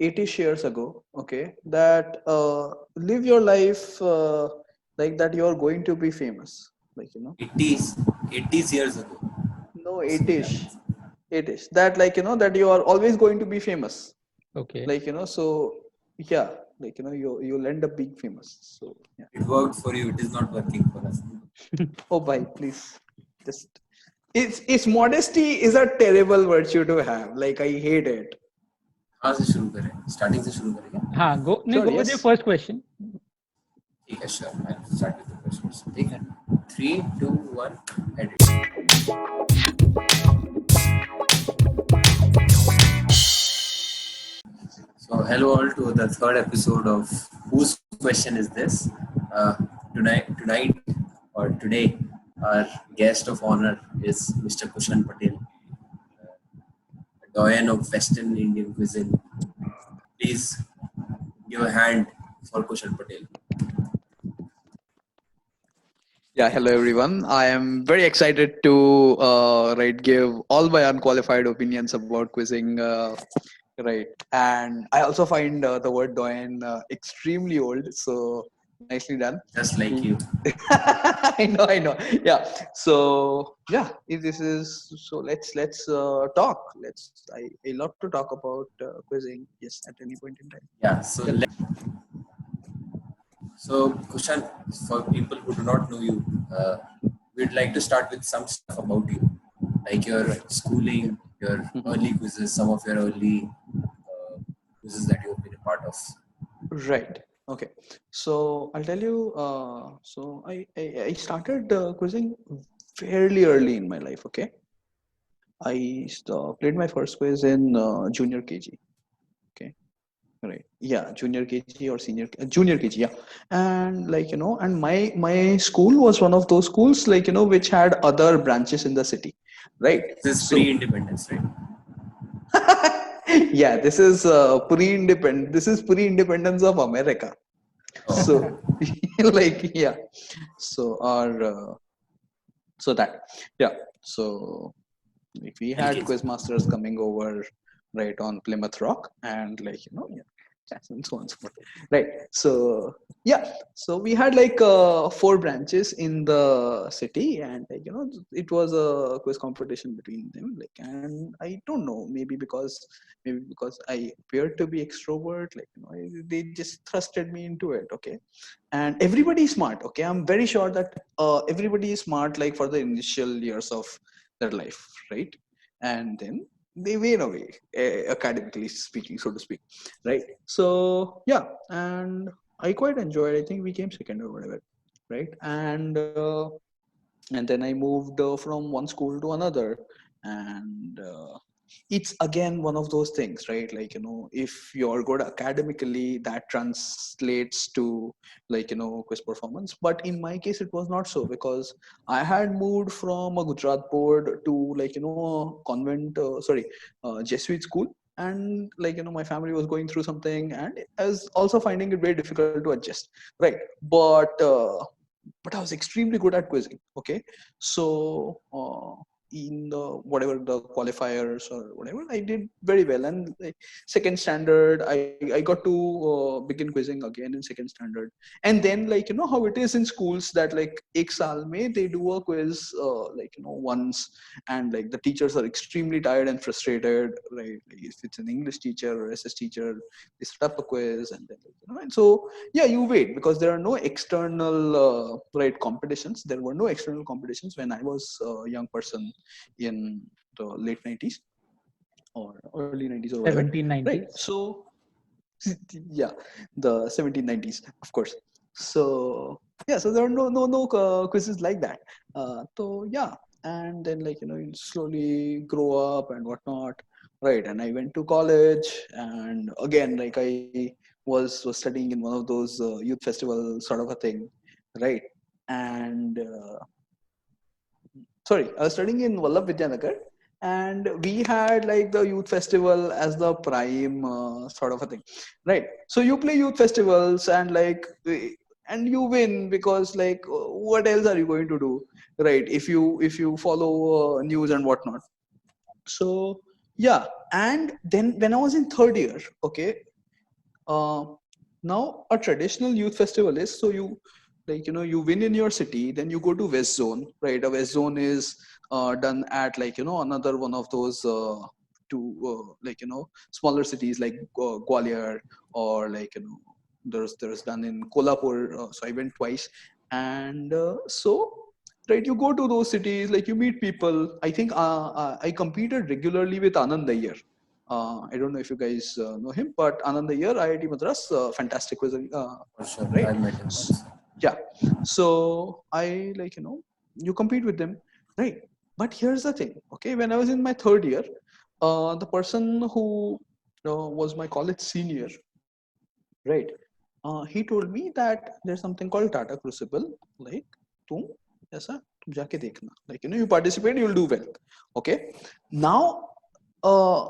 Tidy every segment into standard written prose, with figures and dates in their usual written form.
80 years ago, okay, that live your life like that you are going to be famous, like 80s, 80s years ago. no, So yeah, 80s that, like that you are always going to be famous, Okay. like so yeah, like you'll end up being famous. So yeah. it worked for you. It is not working for us. Oh, bye, please. Just it's modesty is a terrible virtue to have. Like I hate it. कहाँ से शुरू करें? Starting से शुरू करें क्या? हाँ, Sure, go with your yes. first question. ठीक है, sure. I'll start with the questions. ठीक है. 3, 2, 1, edit. So hello all to the third episode of Whose Question Is This? Tonight or today, our guest of honor is Mr. Kushan Patel, a doyen of Western Indian cuisine. Please give a hand for Kushan Patel. Yeah, hello everyone. I am very excited to give all my unqualified opinions about quizzing, right? And I also find the word doyen extremely old, so nicely done. Just like you. I know. Yeah. So yeah, if this is so, let's talk. I love to talk about quizzing. Yes, at any point in time. Yeah. So Kushan, for people who do not know you, we'd like to start with some stuff about you, like your schooling, your early quizzes, some of your early quizzes that you've been a part of. Right. Okay. So I'll tell you. So I started quizzing fairly early in my life. Okay. I played my first quiz in junior KG. Okay. Right. Yeah, junior KG or junior KG. Yeah. And and my school was one of those schools, like which had other branches in the city. Right. This is So pre-independence, right? yeah, this is pre-independent. This is pre-independence of America. Oh. So yeah. So our so that yeah. So like we had LKG. quizmasters coming over, right, on Plymouth Rock, and yeah, and so on and so forth, right? So yeah, so we had like four branches in the city, and it was a quiz competition between them, like, and I don't know, maybe because I appeared to be extrovert, like they just thrusted me into it. Okay. And everybody is smart. Okay, I'm very sure that everybody is smart, like for the initial years of their life, right? And then they wane away, academically speaking, so to speak, right? So yeah, and I quite enjoyed. I think we came second or whatever, right? And then I moved from one school to another, and it's again one of those things, right? Like if you're good academically, that translates to quiz performance. But in my case, it was not so, because I had moved from a Gujarat board to convent, Jesuit school, and my family was going through something, and I was also finding it very difficult to adjust, right? But I was extremely good at quizzing. Okay. So in the whatever the qualifiers or whatever, I did very well. And like, second standard, I got to begin quizzing again in second standard. And then how it is in schools, that like ek saal mein they do a quiz once, and like the teachers are extremely tired and frustrated, right? Like, if it's an English teacher or SS teacher, they set up a quiz, and then and so yeah, you wait, because there are no external right competitions. There were no external competitions when I was a young person in the late 90s or early 90s or whatever, right? 1790s. So yeah, the 1790s, of course. So yeah, so there are no quizzes like that. So yeah, and then you slowly grow up and whatnot, right? And I went to college, and again, like I was studying in one of those youth festival sort of a thing, right? And sorry, I was studying in Vallabh Vidyanagar, and we had like the youth festival as the prime sort of a thing, right? So you play youth festivals, and and you win, because what else are you going to do, right? If you follow news and whatnot. So Yeah, and then when I was in third year, okay, uh, now a traditional youth festival is, so you, like, you win in your city, then you go to West Zone, right? A West Zone is done at, like, another one of those two, like, smaller cities like Gwalior, or, like, there's done in Kolhapur. So I went twice, and so, right, you go to those cities, like, you meet people. I think I competed regularly with Anand Iyer. I don't know if you guys know him, but Anand Iyer, IIT Madras, fantastic quizzing, For sure, right? I've met him S- once. Yeah. So I, like, you compete with them, right? But here's the thing, okay? When I was in my third year, the person who was my college senior, right? He told me that there's something called Tata Crucible, like, तुम ऐसा तुम जाके देखना, like, you participate, you'll do well, okay? Now, uh,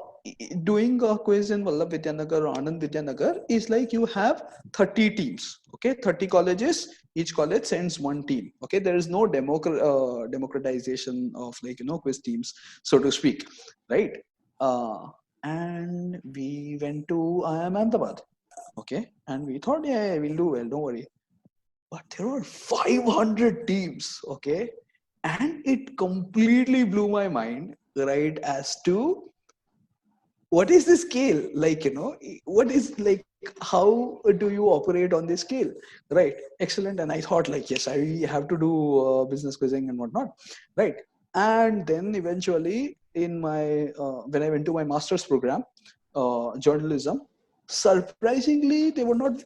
doing a quiz in Vallabh Vidyanagar or Anand Vidyanagar is like you have 30 teams, okay? 30 colleges, each college sends one team, okay? There is no democratization of, like, quiz teams, so to speak, right? Uh, and we went to IIM Ahmedabad, okay? And we thought, yeah, we'll do well, don't worry. But there were 500 teams, okay? And it completely blew my mind, right, as to what is the scale, like, what is, like, how do you operate on this scale, right? Excellent. And I thought, like, yes, I have to do business quizzing and whatnot, right? And then eventually, in my when I went to my master's program, journalism, surprisingly they were not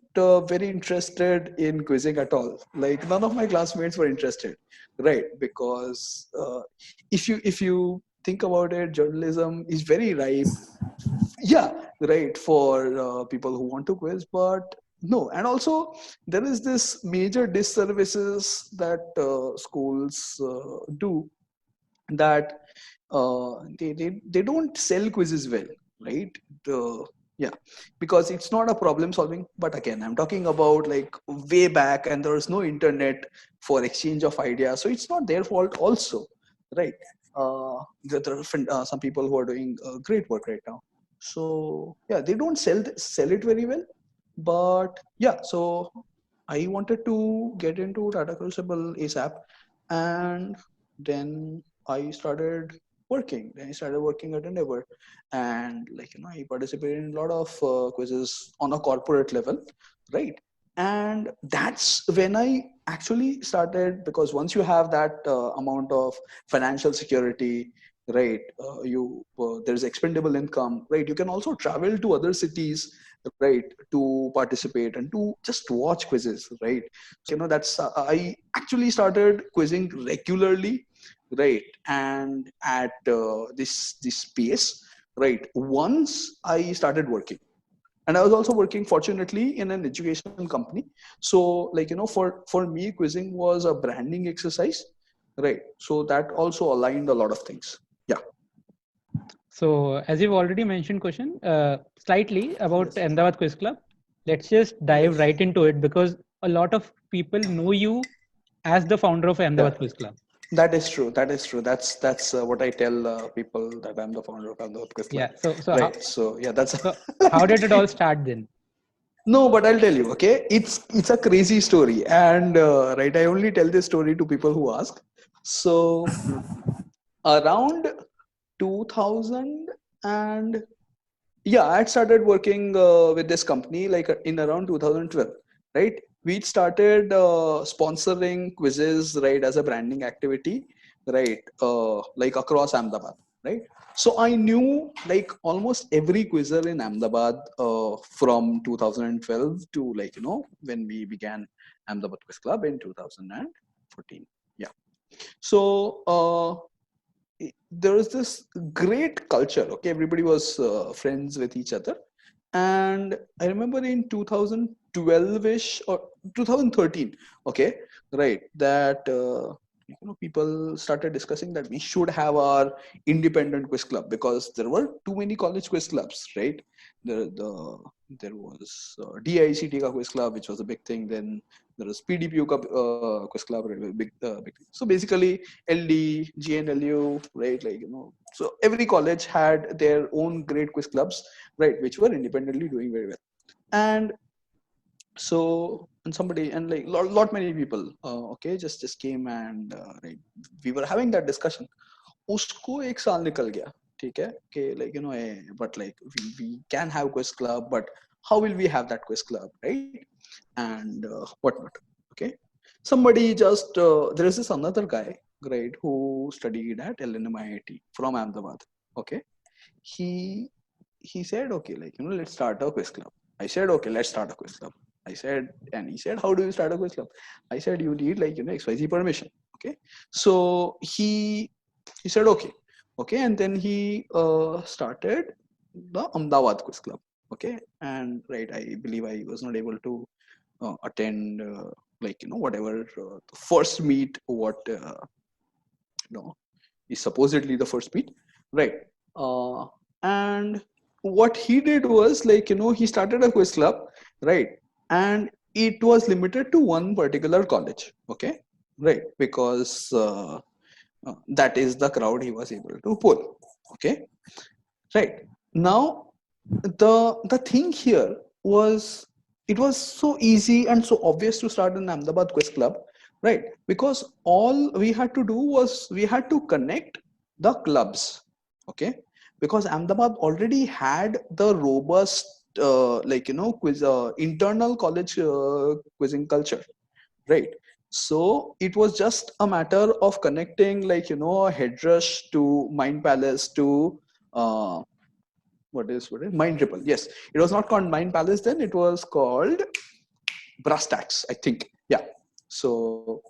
very interested in quizzing at all. Like, none of my classmates were interested, right? Because if you think about it, journalism is very ripe, yeah, right, for people who want to quiz, but no. And also, there is this major disservices that schools do, that they don't sell quizzes well, right? Yeah, because it's not a problem solving. But again, I'm talking about, like, way back, and there was no internet for exchange of ideas, so it's not their fault also, right? There are some people who are doing great work right now. So yeah, they don't sell it very well. But yeah, so I wanted to get into Tata Crucible ASAP, and then I started working. Then I started working at Endeavor, and, like, I participated in a lot of quizzes on a corporate level, right? And that's when I actually started, because once you have that amount of financial security, right? You There's expendable income, right? You can also travel to other cities, right, to participate and to just watch quizzes, right? That's I actually started quizzing regularly, right? And at this pace, right, once I started working. And I was also working, fortunately, in an educational company. So, like, for me, quizzing was a branding exercise, right? So that also aligned a lot of things. Yeah. So, as you've already mentioned, question slightly about Yes. Ahmedabad Quiz Club, let's just dive Yes. right into it because a lot of people know you as the founder of Yeah. Ahmedabad Quiz Club. That is true. That is true. That's what I tell people, that I'm the founder of the Quiz Club. Yeah. So how Right. So yeah, that's so how did it all start then? no, but I'll tell you. Okay, it's a crazy story, and right, I only tell this story to people who ask. So around 2000, and yeah, I had started working with this company, like, in around 2012, right? We started sponsoring quizzes, right, as a branding activity, right? Like, across Ahmedabad, right? So I knew, like, almost every quizzer in Ahmedabad from 2012 to, like, when we began Ahmedabad Quiz Club in 2014. Yeah. So there was this great culture, okay? Everybody was friends with each other. And I remember in 2012ish or 2013, okay, right, that people started discussing that we should have our independent quiz club, because there were too many college quiz clubs, right? There was DICT ka quiz club, which was a big thing. Then there was PDPU ka, quiz club, big thing. So basically LD, GNLU, right? So every college had their own great quiz clubs, right, which were independently doing very well. And so, and somebody, and lot many people okay, just came, and right, we were having that discussion. Usko ek saal nikal gaya, theek hai, कि but we can have quiz club, but how will we have that quiz club, right? And whatnot. Okay, somebody just there is this another guy, right, who studied at LNMIIT from Ahmedabad. Okay, he he said, okay, let's start a quiz club. I said, okay, let's start a quiz club. I said, and he said, how do you start a quiz club? I said, you need XYZ permission. Okay, so he said, okay, and then he started the Ahmedabad Quiz Club. Okay, and right, I believe I was not able to attend whatever the first meet, what is supposedly the first meet, right? And what he did was he started a quiz club, right? And it was limited to one particular college. Okay, right, because that is the crowd he was able to pull. Okay, right. Now the thing here was, it was so easy and so obvious to start an Ahmedabad Quiz Club, right? Because all we had to do was we had to connect the clubs. Okay, because Ahmedabad already had the robust quiz internal college quizzing culture, right? So it was just a matter of connecting Headrush to Mind Palace to what is Mind Ripple. Yes, it was not called Mind Palace then, it was called Brass Tacks, I think. Yeah. So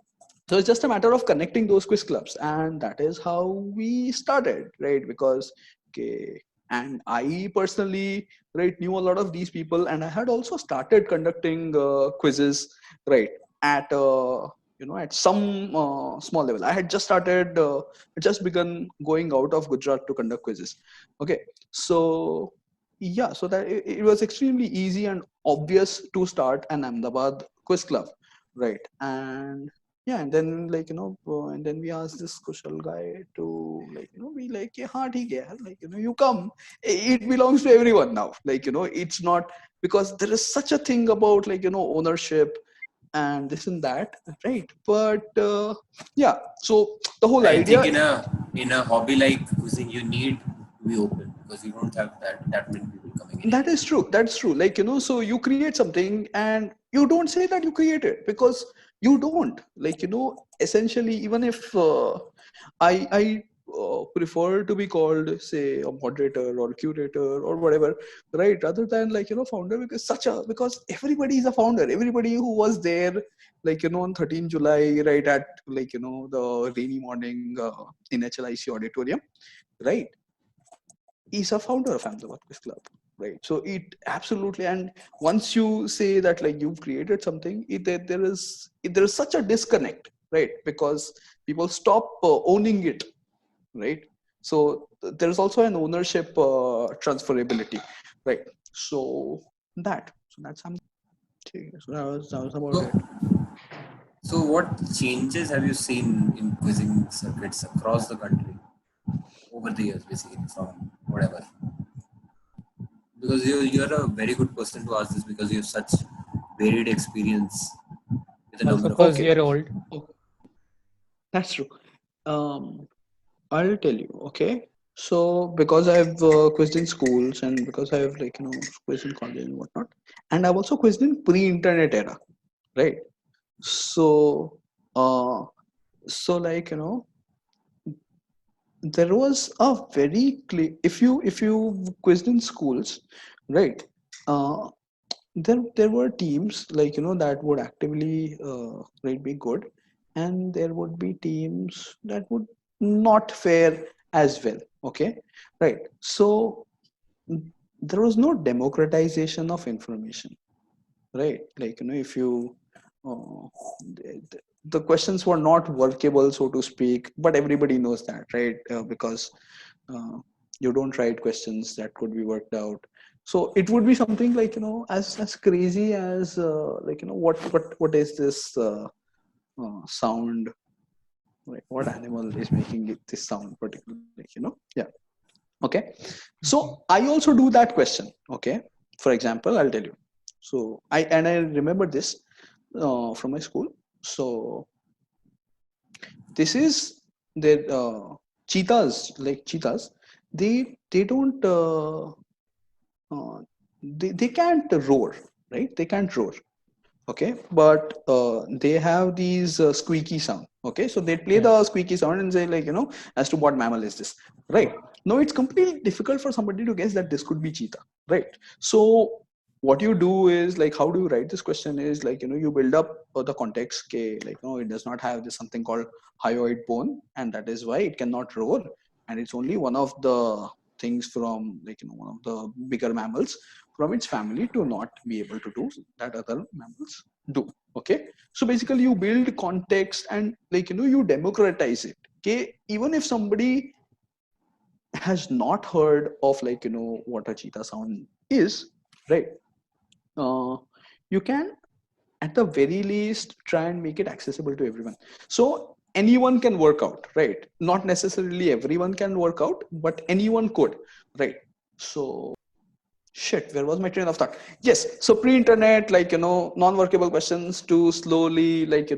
it's just a matter of connecting those quiz clubs, and that is how we started, right? Because okay, and I personally, right, knew a lot of these people, and I had also started conducting quizzes, right, at at some small level. I had just started, just begun going out of Gujarat to conduct quizzes. Okay, so yeah, so that it was extremely easy and obvious to start an Ahmedabad quiz club, right? And yeah, and then and then we asked this Kushal guy to be like, yeah, theek hai, you come. It belongs to everyone now. It's not, because there is such a thing about ownership and this and that, right? But yeah, so the whole I idea. think in a hobby like quizzing, you need to be open because you don't have that many people coming in. That is true. That's true. So you create something and you don't say that you created, because you don't. Essentially, even if I prefer to be called, say, a moderator or curator or whatever, right? Rather than founder, because everybody is a founder. Everybody who was there, on 13 July, right, at the rainy morning in HLIC auditorium, right, is a founder of Ahmedabad Quiz Club, right? So it absolutely, and once you say that you've created something, there is such a disconnect, right? Because people stop owning it, right? So there is also an ownership transferability, right? So that's something. So that was about it. So what changes have you seen in quizzing circuits across the country over the years, basically, from whatever? Because you're a very good person to ask this, because you have such varied experience with a Also, number of. because Okay. you're old. Okay. That's true. I'll tell you. Okay. So because I've quizzed in schools, and because I've quizzed in college and whatnot, and I've also quizzed in pre-internet era, right? So uh, so there was a very clear, if you quizzed in schools, right? Uh, there were teams that would actively right, be good, and there would be teams that would not fare as well. Okay, right. So there was no democratization of information, right? If you uh, the questions were not workable, so to speak, but everybody knows that, right? Because uh, you don't write questions that could be worked out. So it would be something like, as crazy as like, what is this sound, like what animal is making this sound particularly, yeah. Okay, so I also do that question. Okay, for example, I'll tell you. So I remember this from my school. So this is their cheetahs, like cheetahs. They don't they can't roar, right? They can't roar. Okay, but they have these squeaky sound. Okay, so they play Yeah. the squeaky sound and say, like, as to what mammal is this, right? No, it's completely difficult for somebody to guess that this could be cheetah, right? So what you do is, like, how do you write this question is, like, you build up the context. Okay, like, it does not have this something called hyoid bone, and that is why it cannot roar, and it's only one of the things from, like, one of the bigger mammals from its family to not be able to do that other mammals do. Okay, so basically you build context and, like, you democratize it. Okay, even if somebody has not heard of, like, what a cheetah sound is, right? uh, you can at the very least try and make it accessible to everyone, so anyone can work out, right? Not necessarily everyone can work out, but anyone could, right? So shit, where was my train of thought? Yes, so pre-internet, like, non-workable questions to slowly, like,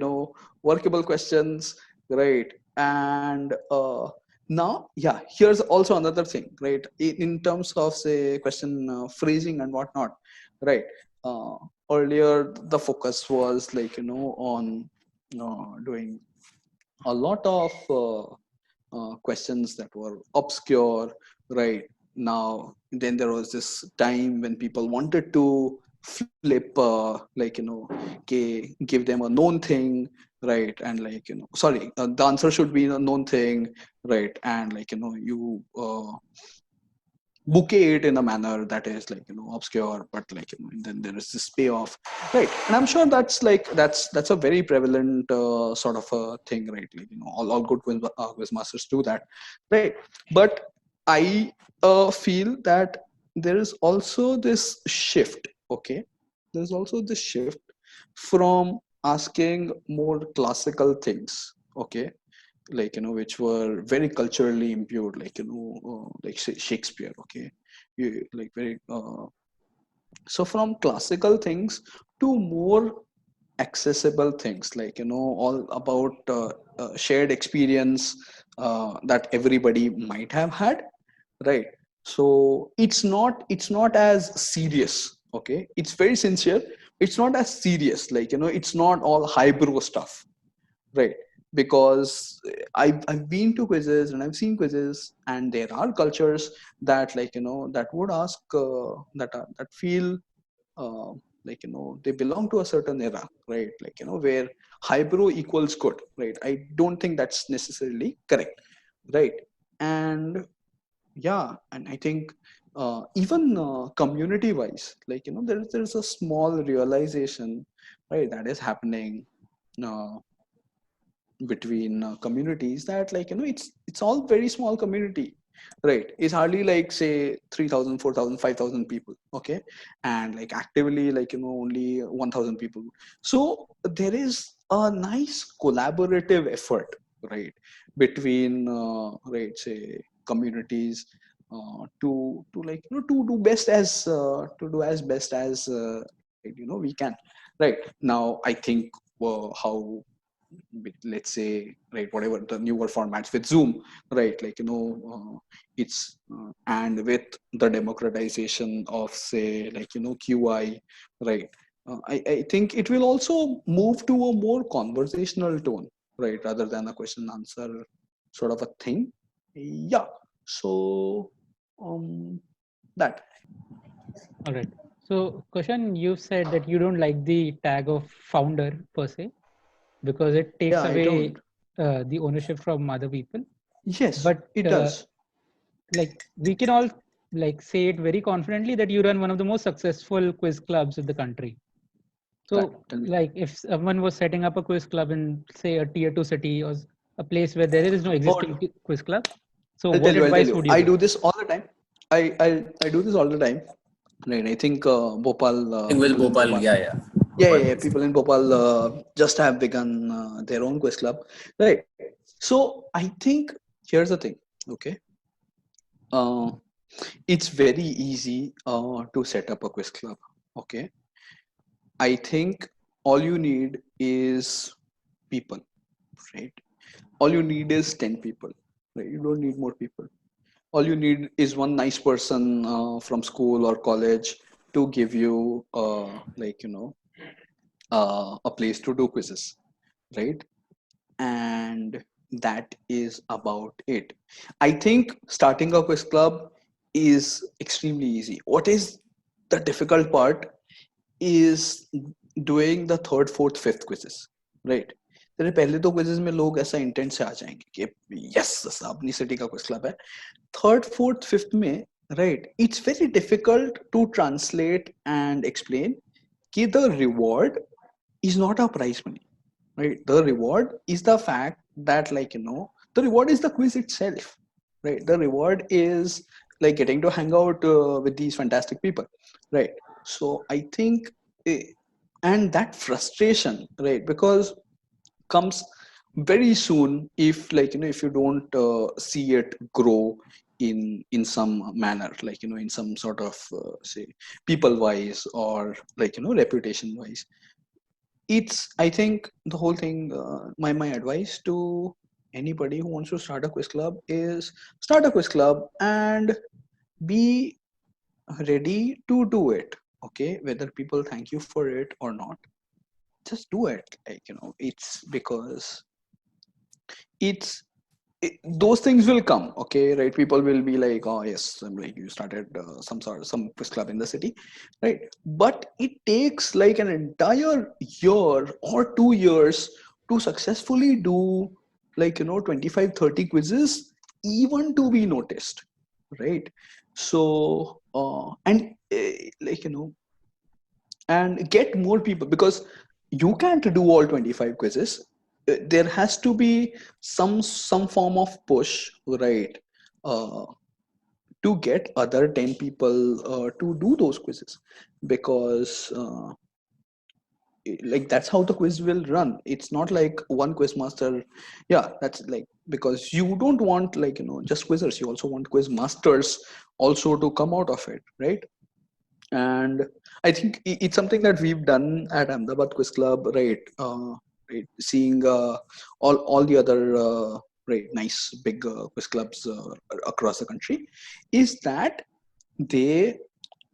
workable questions, right? And now, yeah, here's also another thing, right? In terms of, say, question phrasing and whatnot, right? uh, Earlier the focus was, like, on doing a lot of questions that were obscure, right? Now then there was this time when people wanted to flip, like, give them a known thing, right? And, like, sorry, the answer should be a known thing, right? And, like, you bouquet it in a manner that is, like, obscure, but, like, and then there is this payoff, right? And I'm sure that's, like, that's a very prevalent sort of a thing, right? Like, all good quiz masters do that, right? But I feel that there is also this shift. Okay, there's also this shift from asking more classical things, okay, like, which were very culturally imbued, like, like, say, Shakespeare. Okay, like, very so from classical things to more accessible things, like, all about shared experience that everybody might have had, right? So it's not as serious. Okay, it's very sincere. It's not as serious, like, it's not all highbrow stuff, right? Because I've been to quizzes and I've seen quizzes, and there are cultures that, like, that would ask that feel uh, like, they belong to a certain era, right? Like, where highbrow equals good, right? I don't think that's necessarily correct, right? And yeah, and I think even community wise, like, there's a small realization, right, that is happening uh, between communities, that, like, it's all very small community, right? It's hardly, like, say, 3,000, 4,000, 5,000 people. Okay, and, like, actively, like, only 1,000 people. So there is a nice collaborative effort, right, between right, say, communities to, like, to do best as to do as best as we can, right? Now I think how with, let's say, right, whatever the newer formats with Zoom, right, like, it's and with the democratization of, say, like, QI, right? I think it will also move to a more conversational tone, right, rather than a question answer sort of a thing. Yeah, so that. All right. So, Kushan, you said that you don't like the tag of founder per se because it takes Yeah, I don't. away the ownership from other people. Yes, But it does. like we can all like say it very confidently that you run one of the most successful quiz clubs in the country. So, Tell me. like, if someone was setting up a quiz club in, say, a tier two city or a place where there is no Oh, existing quiz club, so I'll tell what you. I'll tell advice you. would you I give? do this all the time. I do this all the time. Right. I think Bhopal I think with people in Bhopal, Bhopal. yeah. Yeah, Bhopal yeah, yeah. quiz. People in Bhopal just have begun their own quiz club. Right. So I think here's the thing. Okay. Uh, it's very easy to set up a quiz club. Okay. I think all you need is people. Right. All you need is 10 people. Right. You don't need more people. All you need is one nice person from school or college to give you a place to do quizzes, right? And that is about it. I think starting a quiz club is extremely easy. What is the difficult part is doing the third, fourth, fifth quizzes, right? तेरे पहले तो quizzes में लोग ऐसा intent से आ जाएंगे कि yes अपनी सिटी का क्विज क्लब है. थर्ड, फोर्थ, फिफ्थ में, right, it's very difficult to translate and explain that the reward is not a prize money, right? The reward is the fact that, the reward is the quiz itself, right? The reward is like getting to hang out with these fantastic people, right? So I think, eh, and that frustration, right, because comes very soon if, if you don't see it grow in some manner, in some sort of say people wise or reputation wise. It's, I think, the whole thing, my advice to anybody who wants to start a quiz club is start a quiz club and be ready to do it. Okay, whether people thank you for it or not, just do it. It's because it's those things will come. Okay, right, people will be like, oh yes, I'm like, you started some quiz club in the city, right? But it takes like an entire year or 2 years to successfully do 25, 30 quizzes, even to be noticed, right? So and and get more people, because you can't do all 25 quizzes. There has to be some form of push, right, uh, to get other 10 people to do those quizzes, because like that's how the quiz will run. It's not like one quiz master. Yeah, that's like, because you don't want just quizzers, you also want quiz masters also to come out of it, right? And I think it's something that we've done at Ahmedabad Quiz Club, right? Right, seeing all the other right nice big quiz clubs across the country, is that they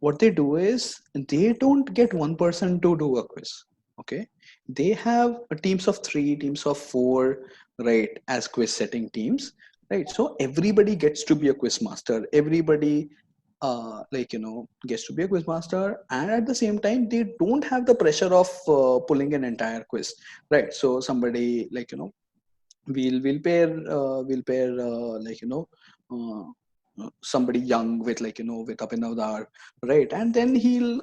what they do is they don't get one person to do a quiz. Okay, they have teams of 3, teams of 4, right, as quiz setting teams, right? So everybody gets to be a quiz master. Everybody gets to be a quiz master, and at the same time they don't have the pressure of pulling an entire quiz, right? So somebody we'll pair somebody young with with Abhinav, right? And then he'll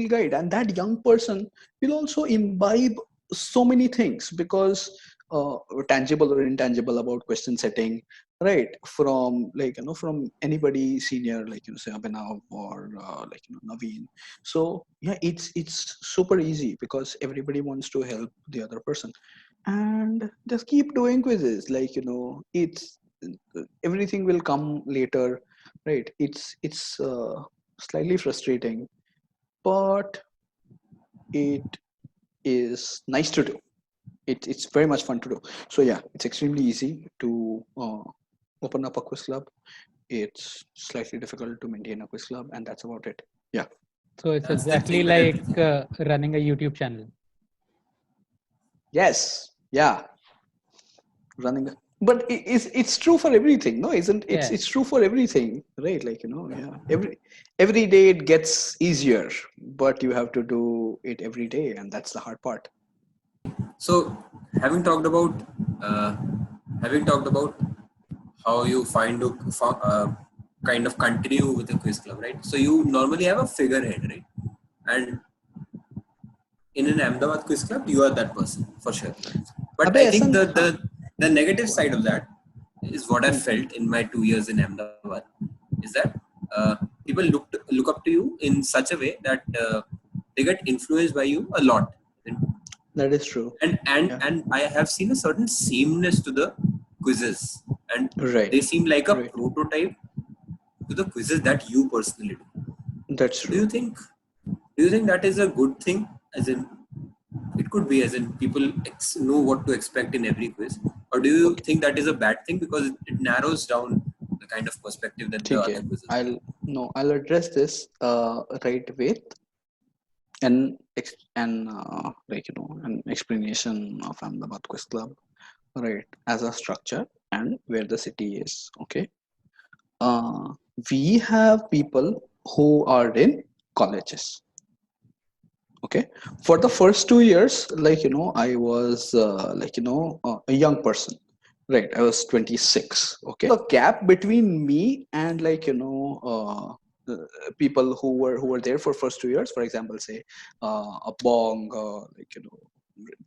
guide, and that young person will also imbibe so many things, because uh, tangible or intangible about question setting, right, from from anybody senior, say Abhinav or Naveen. So yeah, it's super easy because everybody wants to help the other person, and just keep doing quizzes. It's everything will come later, right? It's slightly frustrating, but it is nice to do. It's very much fun to do. So yeah, it's extremely easy to open up a quiz club. It's slightly difficult to maintain a quiz club, and that's about it. Yeah. So it's That's the exactly thing with like everything. running a YouTube channel. Yes. Yeah. Running, but it's true for everything, no? Isn't it's Yeah. it's true for everything, right? Yeah, every day it gets easier, but you have to do it every day, and that's the hard part. So, having talked about uh, having talked about how you find to kind of continue with the quiz club, right? So you normally have a figurehead, right? And in an Ahmedabad Quiz Club, you are that person for sure. But अबे I ऐसा think हाँ, the negative side of that is what I hmm, felt in my 2 years in Ahmedabad is that people look up to you in such a way that they get influenced by you a lot. that is true. And Yeah. I have seen a certain sameness to the quizzes, and Right. they seem like a Right. prototype to the quizzes that you personally do. That's So true. do you think that is a good thing? As in, it could be, as in people know what to expect in every quiz, or do you Okay. think that is a bad thing because it narrows down the kind of perspective that the ठीक है. other quizzes have? I'll address this right with an explanation of Ahmedabad Quiz Club, right, as a structure and where the city is. Okay. Uh, we have people who are in colleges. Okay, for the first 2 years, I was a young person, right? I was 26. Okay, the gap between me and people who were there for first 2 years, for example, say a Bong,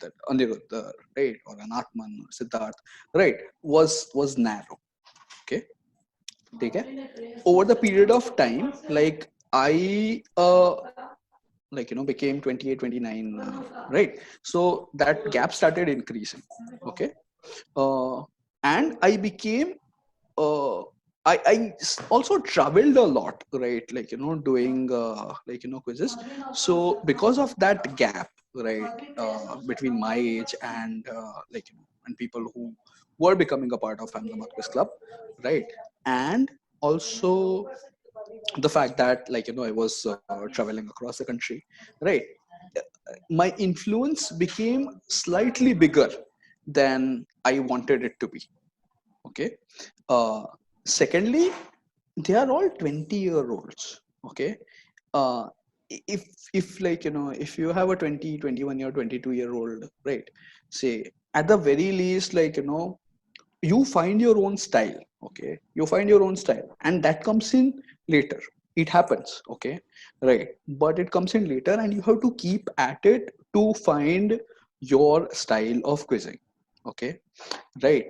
that Aniruddha, right, or an Atman or Siddharth, right, was narrow. Okay, okay. Over the period of time, I became 28, 29, right? So that gap started increasing. Okay, uh, and I became uh, also traveled a lot, right? Doing quizzes. So because of that gap, right, between my age and and people who were becoming a part of Ahmedabad Quiz Club, right, and also the fact that I was traveling across the country, right, my influence became slightly bigger than I wanted it to be. Okay. uh, Secondly, they are all 20-year-olds. Okay. uh, if if you have a 20, 21-year, 22-year-old, right, say, at the very least, you find your own style. Okay, you find your own style, and that comes in later. It happens. Okay, right, but it comes in later, and you have to keep at it to find your style of quizzing. Okay, right.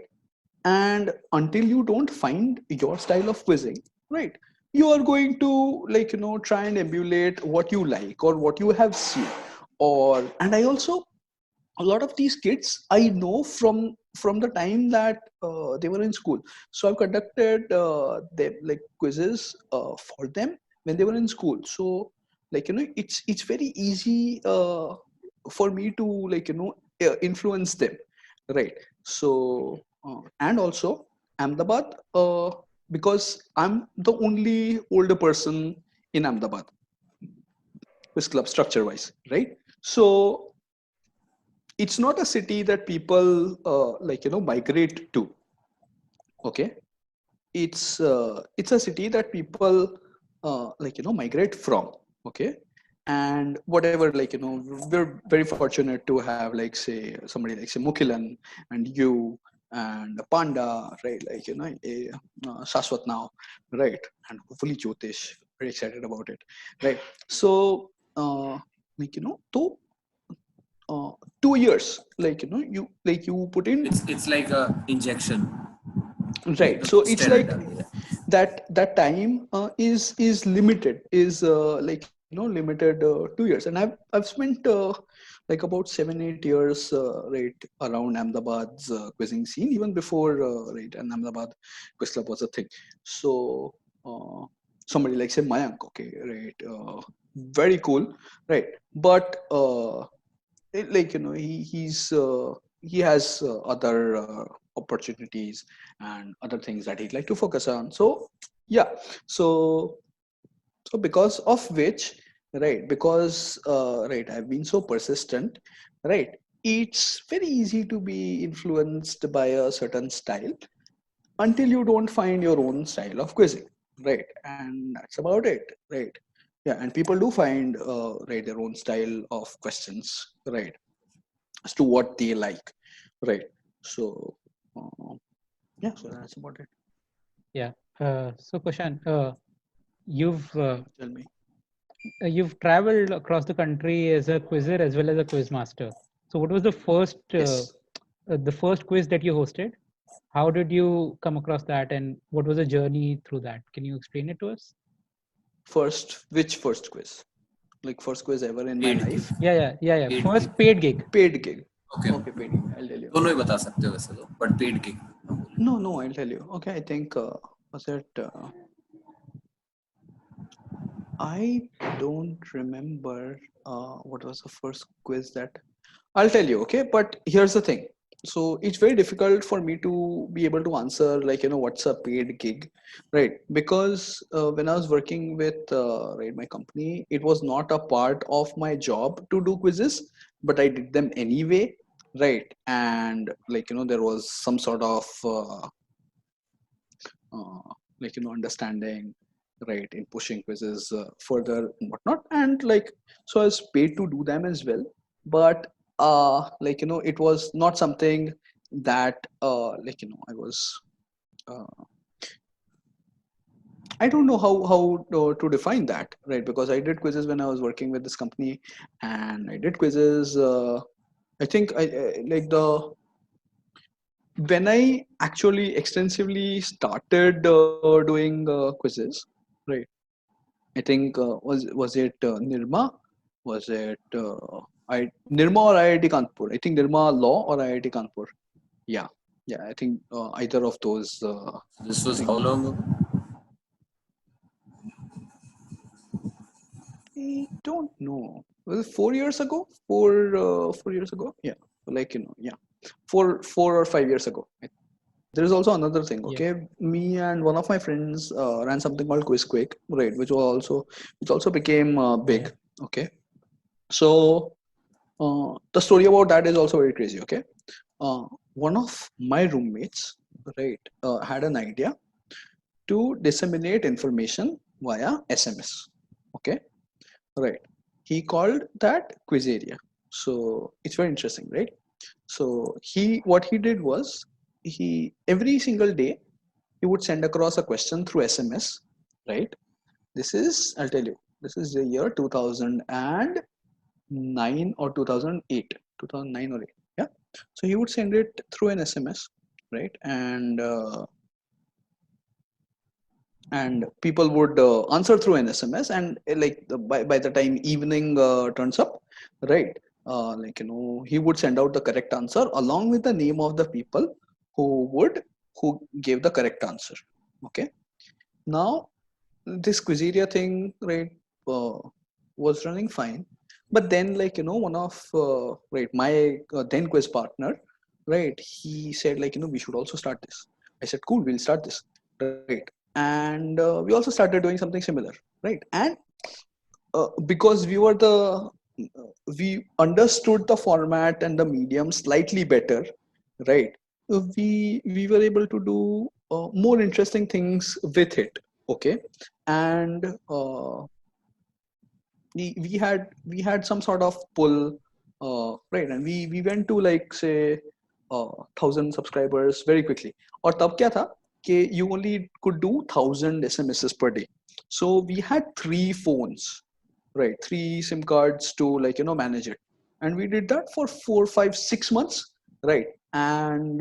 And until you don't find your style of quizzing, right, you are going to try and emulate what you like or what you have seen. Or and I also, a lot of these kids I know from the time that they were in school. So I've conducted them quizzes for them when they were in school. So it's very easy for me to influence them, right? So and also Ahmedabad, because I'm the only older person in Ahmedabad quiz club structure wise, right? So it's not a city that people migrate to. Okay, it's a city that people migrate from. Okay, and whatever, we're very fortunate to have, say, somebody like, say, Mukilan and you and Panda, right, Shashwat now, right, and hopefully Jyotish, very excited about it, right? So to 2 years, you put in, It's like a injection, right? the So it's steroid. like that time is limited, is limited 2 years. And I've spent about 7-8 years, right, around Ahmedabad's quizzing scene, even before, right, and Ahmedabad Quiz Club was a thing. So somebody like, say, Mayank, okay, right, very cool, right, but he has other opportunities and other things that he'd like to focus on. So yeah, so because of which, right, because right, I've been so persistent, right, it's very easy to be influenced by a certain style until you don't find your own style of quizzing, right? And that's about it, right? Yeah, and people do find right, their own style of questions, right, as to what they like, right? So yeah, so that's about it. Yeah. So Kushan, you've Tell me. you've traveled across the country as a quizzer as well as a quizmaster. So, what was Yes. the first quiz that you hosted? How did you come across that, and what was the journey through that? Can you explain it to us? Which first quiz? Like first quiz ever in my paid gig life? Yeah. Paid First gig paid gig. Paid gig. Okay Okay, paid gig. I'll tell you. दोनों ही बता सकते हो वैसे तो but paid gig No, I'll tell you. Okay, I think was it? I don't remember what was the first quiz that I'll tell you. Okay, but here's the thing. So it's very difficult for me to be able to answer like what's a paid gig, right? Because when I was working with right my company, it was not a part of my job to do quizzes, but I did them anyway, right? And like there was some sort of like understanding, right, in pushing quizzes further and whatnot, and like so I was paid to do them as well. But like it was not something that like I was uh, I don't know how to define that, right? Because I did quizzes when I was working with this company, and I did quizzes I think I like the when I actually extensively started doing quizzes, right? I think was it Nirma? Was it I Nirma or IIT Kanpur? I think Nirma Law or IIT Kanpur. Yeah, yeah. I think either of those this was things. How long I don't know. Was it 4 years ago? 4 years ago? Yeah, like yeah, 4 or 5 years ago. There is also another thing. Yeah. Okay, me and one of my friends ran something called Quiz Quick, right? Which also became big. Okay, so the story about that is also very crazy. Okay, one of my roommates, right, had an idea to disseminate information via SMS. Okay, right. He called that quiz area. So it's very interesting, right? So what he did was he every single day he would send across a question through SMS, right? I'll tell you, this is the year 2009 or 2008, 2009 or 8. Yeah. So he would send it through an SMS, right? And people would answer through an SMS, and like by the time evening turns up, right? Like he would send out the correct answer along with the name of the people who gave the correct answer. Okay. Now this Quizeria thing, right, uh, was running fine, but then like one of right my then quiz partner, right, he said like we should also start this. I said cool, we'll start this, right? And we also started doing something similar, right? And because we understood the format and the medium slightly better, right? We were able to do more interesting things with it. Okay. And we had some sort of pull, right? And we went to like say 1,000 subscribers very quickly. Or tab kya tha कि you only could do 1,000 SMSs per day. So we had 3 phones, right? 3 SIM cards to like manage it, and we did that for 4, 5, 6 months, right? And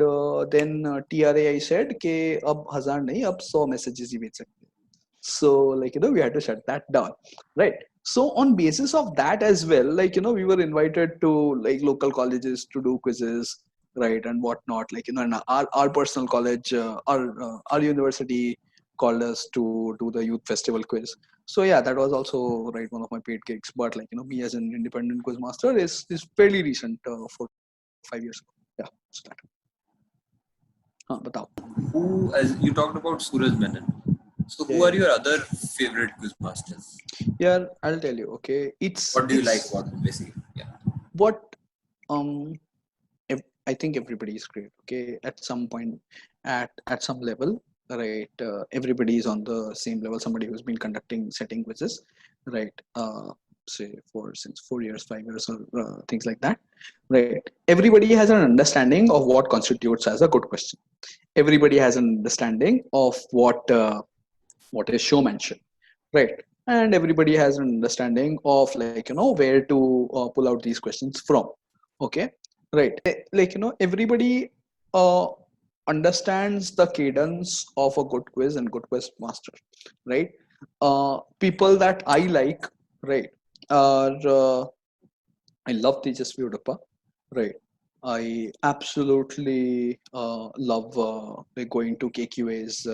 then TRAI said कि अब 1,000 नहीं, अब 100 messages ही भेज सकते हैं. So like we had to shut that down, right? So on basis of that as well, like we were invited to like local colleges to do quizzes, right, and whatnot, like and our personal college, our university called us to do the youth festival quiz. So yeah, that was also right one of my paid gigs. But like me as an independent quiz master is fairly recent, 4 or 5 years ago. Yeah, so that. Batao. who as you talked about Suraj Menon so who Yeah, are your other favorite quiz masters yeah, I'll tell you. Okay, what do you it's like about them basically yeah what um I think everybody is great. Okay, at some point, at some level, right? Everybody is on the same level. Somebody who's been conducting setting quizzes, right? Say since 4 years, 5 years, or things like that, right? Everybody has an understanding of what constitutes as a good question. Everybody has an understanding of what is showmanship, right? and everybody has an understanding of, like, where to pull out these questions from. Okay, right. Like, everybody uh, understands the cadence of a good quiz and good quiz master, right? People that I like, right, are I love Tejasvi Udappa, right? I absolutely love like going to KQA's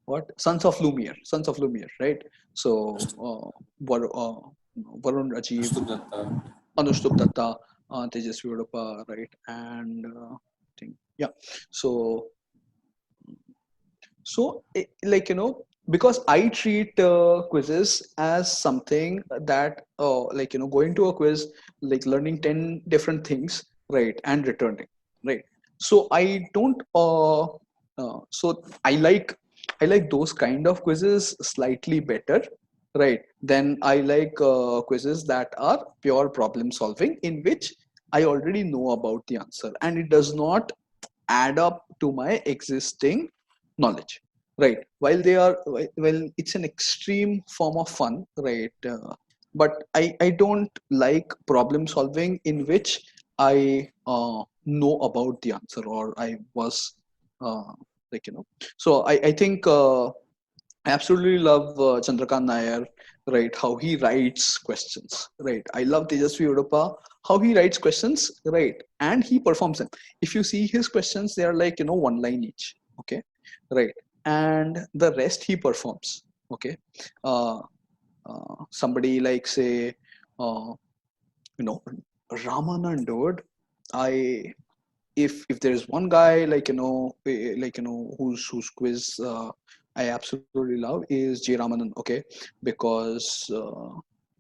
what Sons of Lumiere, right? So Varun Rajiv, Ashtu Datta. Anushtup Datta, Tejasvi Udappa, right? And I think, yeah. So like, because I treat quizzes as something that, like, going to a quiz, like learning 10 different things, right, and returning, right. So I don't so I like those kind of quizzes slightly better, right, then I like quizzes that are pure problem solving, in which I already know about the answer and it does not add up to my existing knowledge, right. While they are, well, it's an extreme form of fun, right, but I don't like problem solving in which I know about the answer, or I was uh, like, so I think I absolutely love Chandrakant Nair, right? How he writes questions, right? I love Tejasvi Udappa, how he writes questions, right? And he performs them. If you see his questions, they are like, one line each, okay, right? And the rest he performs, okay. Uh, Somebody like, say, uh, you know, Ramanand, dude. I if there's one guy, like, like, whose quiz I absolutely love is J Ramanan, okay, because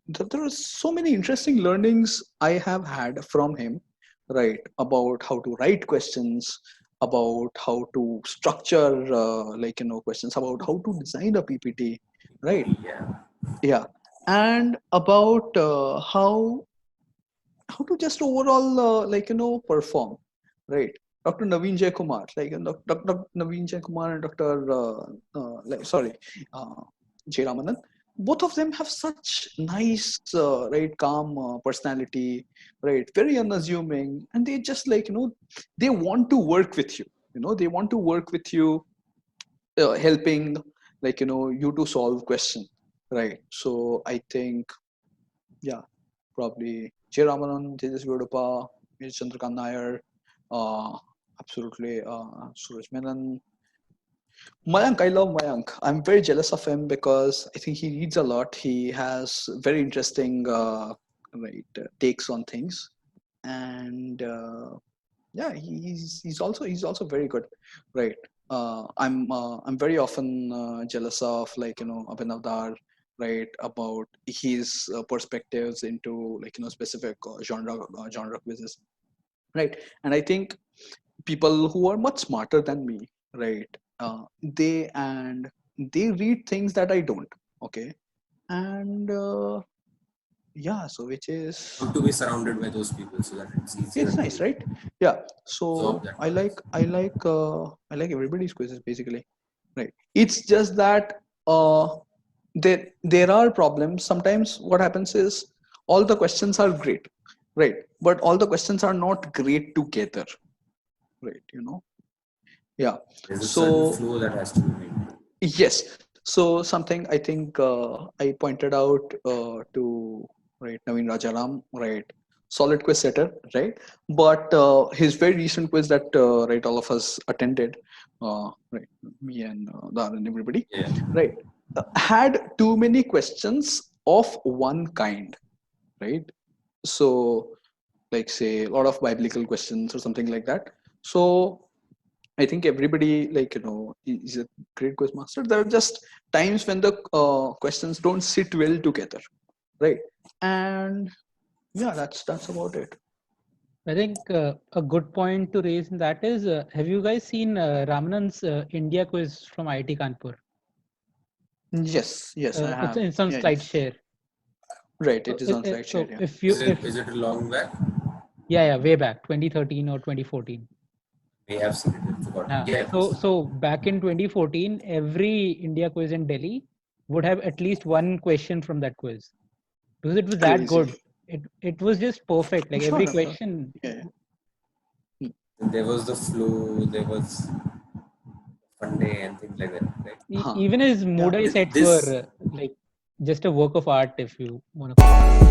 there are so many interesting learnings I have had from him, right, about how to write questions, about how to structure like, questions, about how to design a PPT, right, Yeah. yeah, and about how to just overall like, perform, right. Dr. Naveen J Kumar, like, Dr. Naveen J Kumar and Dr. Like, sorry, uh, J Ramanan, both of them have such nice right, calm personality, right, very unassuming, and they just, like, they want to work with you, they want to work with you, helping, like, you to solve question, right. So I think, yeah, probably J. Ramanan, Tejas Veduppa, Chandrakant Nair, uh, absolutely Suraj Menon. Mayank, I love Mayank. I'm very jealous of him because I think he reads a lot. He has very interesting right, takes on things, and yeah, he's also very good, right. I'm very often jealous of, like, Abhinav Dar, right, about his perspectives into, like, specific genre quizzes, right. And I think people who are much smarter than me, right, they read things that I don't, okay, and yeah, so which is, Good to be surrounded by those people so that it's easier it's to nice, right? Yeah. absorb So that I knowledge. like I like everybody's quizzes, basically, right? It's just that there are problems. Sometimes what happens is all the questions are great, right? But all the questions are not great together, right? Yeah. There's a certain So flow that has to be maintained. yes. So something I think I pointed out to, right, Naveen Rajaram, right, solid quiz setter, right, but his very recent quiz that right, all of us attended, right, me and Dar and everybody, Yeah. right, had too many questions of one kind, right. So, like, say, a lot of biblical questions or something like that. So I think everybody, like, is a great quiz master. There are just times when the questions don't sit well together, right? And yeah, that's about it. I think a good point to raise in that is, have you guys seen Ramanand's India quiz from IIT Kanpur? Yes, I have. It's on Yeah, yeah. slide share. Right. So, It is on slide share. so Yeah. if you Is it a long back? yeah, way back 2013 or 2014. May have seen it. I forgot. Yeah. Yeah, please. So back in 2014, every India quiz in Delhi would have at least one question from that quiz because it was that Crazy. good. It was just perfect. Like I'm every sure. question. Yeah. There was the flu, there was fun day and things like that, right? Huh. Even his Moodle Yeah. sets This were like just a work of art, if you want to.